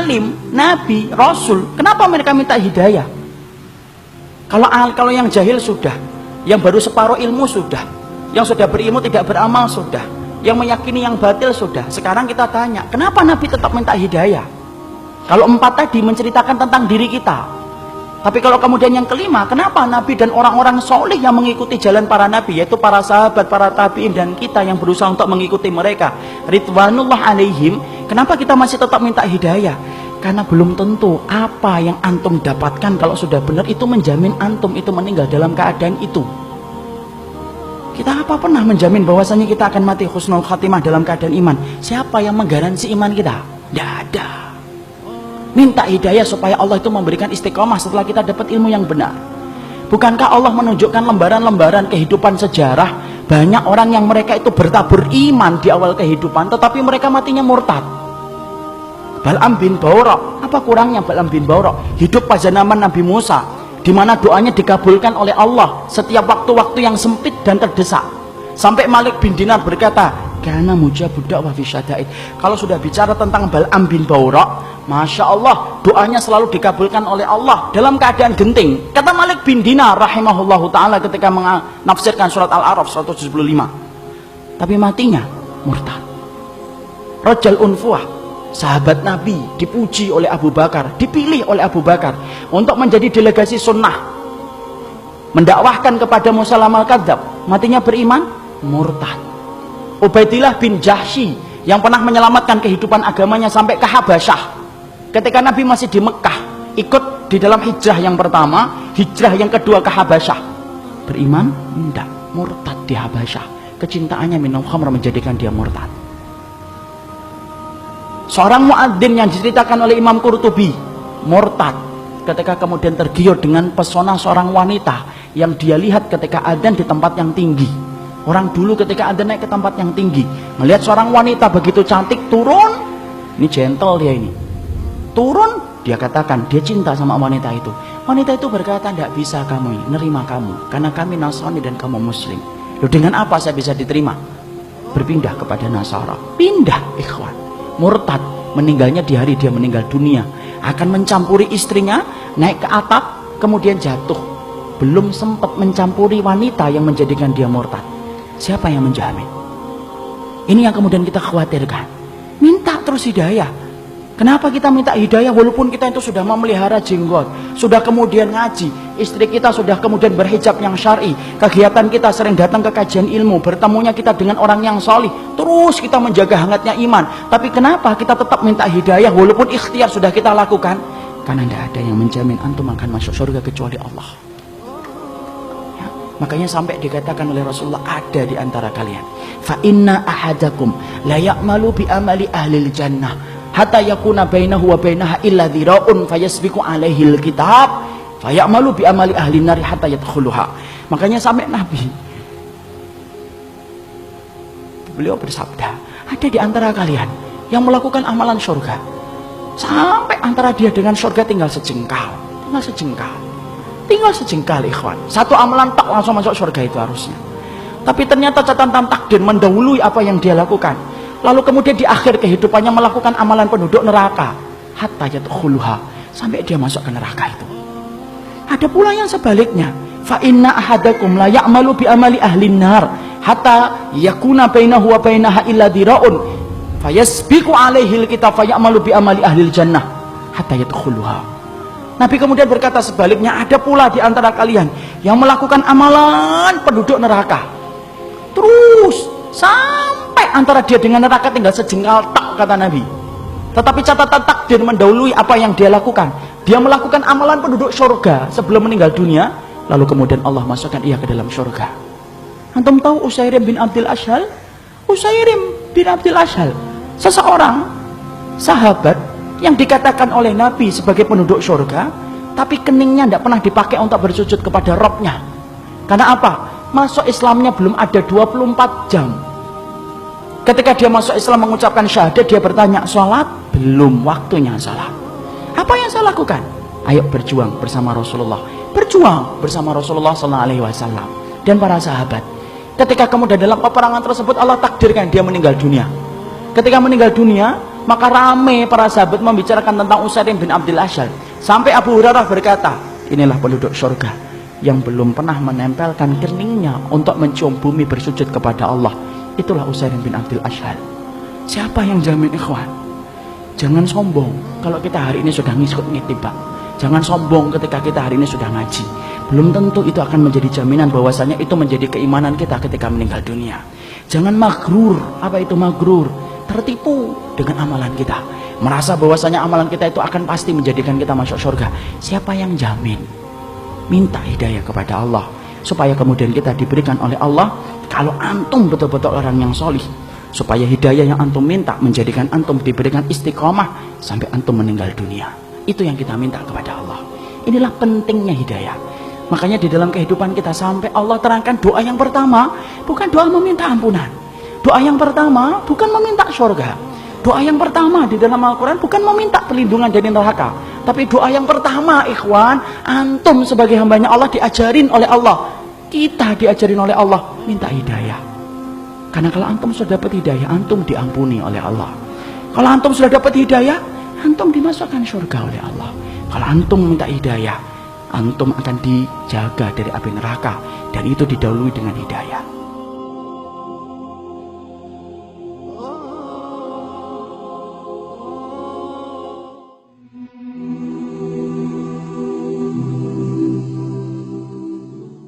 alim, nabi, rasul, kenapa mereka minta hidayah? Kalau yang jahil sudah, yang baru separuh ilmu sudah, yang sudah berilmu tidak beramal sudah, yang meyakini yang batil sudah. Sekarang kita tanya, kenapa Nabi tetap minta hidayah? Kalau 4 tadi menceritakan tentang diri kita, tapi kalau kemudian yang kelima, kenapa Nabi dan orang-orang soleh yang mengikuti jalan para Nabi, yaitu para sahabat, para tabi'in, dan kita yang berusaha untuk mengikuti mereka, ridwanullah alaihim, kenapa kita masih tetap minta hidayah? Karena belum tentu apa yang antum dapatkan kalau sudah benar itu menjamin antum itu meninggal dalam keadaan itu. Kita apa pernah menjamin bahwasanya kita akan mati husnul khatimah dalam keadaan iman? Siapa yang menggaransi iman kita? Tidak ada. Minta hidayah supaya Allah itu memberikan istiqomah setelah kita dapat ilmu yang benar. Bukankah Allah menunjukkan lembaran-lembaran kehidupan sejarah, banyak orang yang mereka itu bertabur iman di awal kehidupan, tetapi mereka matinya murtad. Bal'am bin Ba'urah, apa kurangnya Bal'am bin Ba'urah? Hidup pada zaman Nabi Musa, di mana doanya dikabulkan oleh Allah setiap waktu-waktu yang sempit dan terdesak. Sampai Malik bin Dinar berkata, "Kana mujabud da'wah fi syada'id." Kalau sudah bicara tentang Bal'am bin Ba'urah, Masya Allah, doanya selalu dikabulkan oleh Allah dalam keadaan genting. Kata Malik bin Dinar rahimahullahu ta'ala ketika menafsirkan surat Al-A'raf 175. Tapi matinya murtad. Rajal Unfuah, sahabat Nabi, dipuji oleh Abu Bakar, dipilih oleh Abu Bakar untuk menjadi delegasi sunnah, mendakwahkan kepada Musailamah al-Kadzdzab. Matinya beriman, murtad. Ubaidillah bin Jahsy yang pernah menyelamatkan kehidupan agamanya sampai ke Habasyah. Ketika Nabi masih di Mekah, ikut di dalam hijrah yang pertama, hijrah yang kedua ke Habasyah. Beriman? Tidak, murtad di Habasyah. Kecintaannya minum khamr menjadikan dia murtad. Seorang muadzin yang diceritakan oleh Imam Qurtubi, murtad ketika kemudian tergiur dengan pesona seorang wanita yang dia lihat ketika adzan di tempat yang tinggi. Orang dulu ketika adzan naik ke tempat yang tinggi, melihat seorang wanita begitu cantik turun, ini gentle dia ini. Turun, dia katakan dia cinta sama wanita itu. Wanita itu berkata, "Tidak bisa kamu ini, nerima kamu, karena kami Nasrani dan kamu Muslim." Loh, dengan apa saya bisa diterima? Berpindah kepada Nasara. Pindah, ikhwan. Murtad, meninggalnya di hari dia meninggal dunia. Akan mencampuri istrinya, naik ke atap, kemudian jatuh. Belum sempat mencampuri wanita yang menjadikan dia murtad. Siapa yang menjamin? Ini yang kemudian kita khawatirkan. Minta terus hidayah. Kenapa kita minta hidayah walaupun kita itu sudah memelihara jenggot, sudah kemudian ngaji, istri kita sudah kemudian berhijab yang syar'i, kegiatan kita sering datang ke kajian ilmu, bertemunya kita dengan orang yang salih, terus kita menjaga hangatnya iman. Tapi kenapa kita tetap minta hidayah walaupun ikhtiar sudah kita lakukan? Karena tidak ada yang menjamin antum akan masuk surga kecuali Allah. Ya, makanya sampai dikatakan oleh Rasulullah, ada di antara kalian, fa inna ahadakum la ya'malu bi amali ahlil jannah hatta yakuna bainahu wa bainaha illa dhira'un fayasbiqu alaihi alkitab fayamalu bi amali ahli nari hatta yadkhuluha. Makanya sampai Nabi beliau bersabda, ada di antara kalian yang melakukan amalan surga sampai antara dia dengan surga tinggal sejengkal, tinggal sejengkal ikhwan. Satu amalan tak langsung masuk surga itu harusnya, tapi ternyata catatan takdir mendahului apa yang dia lakukan. Lalu kemudian di akhir kehidupannya melakukan amalan penduduk neraka hatta yadkhuluha, sampai dia masuk ke neraka itu. Ada pula yang sebaliknya, fa inna ahadakum la ya'malu bi amali ahli nar hatta yakuna bainahu wa bainaha illa dhira'un fayasbiqu alaihi alkitab fayamalu bi amali ahli jannah hatta yadkhuluha. Nabi kemudian berkata sebaliknya, ada pula di antara kalian yang melakukan amalan penduduk neraka terus sampai antara dia dengan neraka tinggal sejengkal tak, kata Nabi. Tetapi catatan takdir mendahului apa yang dia lakukan. Dia melakukan amalan penduduk surga sebelum meninggal dunia, lalu kemudian Allah masukkan ia ke dalam surga. Antum tahu Usairim bin Abdul Ashhal? Usairim bin Abdul Ashhal, seseorang sahabat yang dikatakan oleh Nabi sebagai penduduk surga, tapi keningnya tidak pernah dipakai untuk bersujud kepada Rabbnya. Karena apa? Masuk Islamnya belum ada 24 jam. Ketika dia masuk Islam mengucapkan syahadat, dia bertanya, sholat? Belum waktunya sholat. Apa yang saya lakukan? Ayo berjuang bersama Rasulullah. Berjuang bersama Rasulullah SAW dan para sahabat. Ketika kemudian dalam peperangan tersebut Allah takdirkan dia meninggal dunia. Ketika meninggal dunia, Maka rame para sahabat membicarakan tentang Usairim bin Abdul Asyhal. Sampai Abu Hurairah berkata, inilah penduduk surga yang belum pernah menempelkan keningnya untuk mencium bumi bersujud kepada Allah. Itulah Usairim bin Abdul Asyhal. Siapa yang jamin, ikhwan? Jangan sombong kalau kita hari ini sudah ngikut Pak. Jangan sombong ketika kita hari ini sudah ngaji. Belum tentu itu akan menjadi jaminan bahwasanya itu menjadi keimanan kita ketika meninggal dunia. Jangan magrur. Apa itu magrur? Tertipu dengan amalan kita, merasa bahwasanya amalan kita itu akan pasti menjadikan kita masuk surga. Siapa yang jamin? Minta hidayah kepada Allah supaya kemudian kita diberikan oleh Allah. Kalau antum betul-betul orang yang solih, supaya hidayah yang antum minta menjadikan antum diberikan istiqomah sampai antum meninggal dunia. Itu yang kita minta kepada Allah. Inilah pentingnya hidayah. Makanya di dalam kehidupan kita sampai Allah terangkan doa yang pertama bukan doa meminta ampunan. Doa yang pertama bukan meminta surga. Doa yang pertama di dalam Al-Quran bukan meminta perlindungan dari neraka. Tapi doa yang pertama, ikhwan, antum sebagai hambanya Allah diajarin oleh Allah. Kita diajarin oleh Allah minta hidayah. Karena kalau antum sudah dapat hidayah, antum diampuni oleh Allah. Kalau antum sudah dapat hidayah, antum dimasukkan surga oleh Allah. Kalau antum minta hidayah, antum akan dijaga dari api neraka. Dan itu didahului dengan hidayah.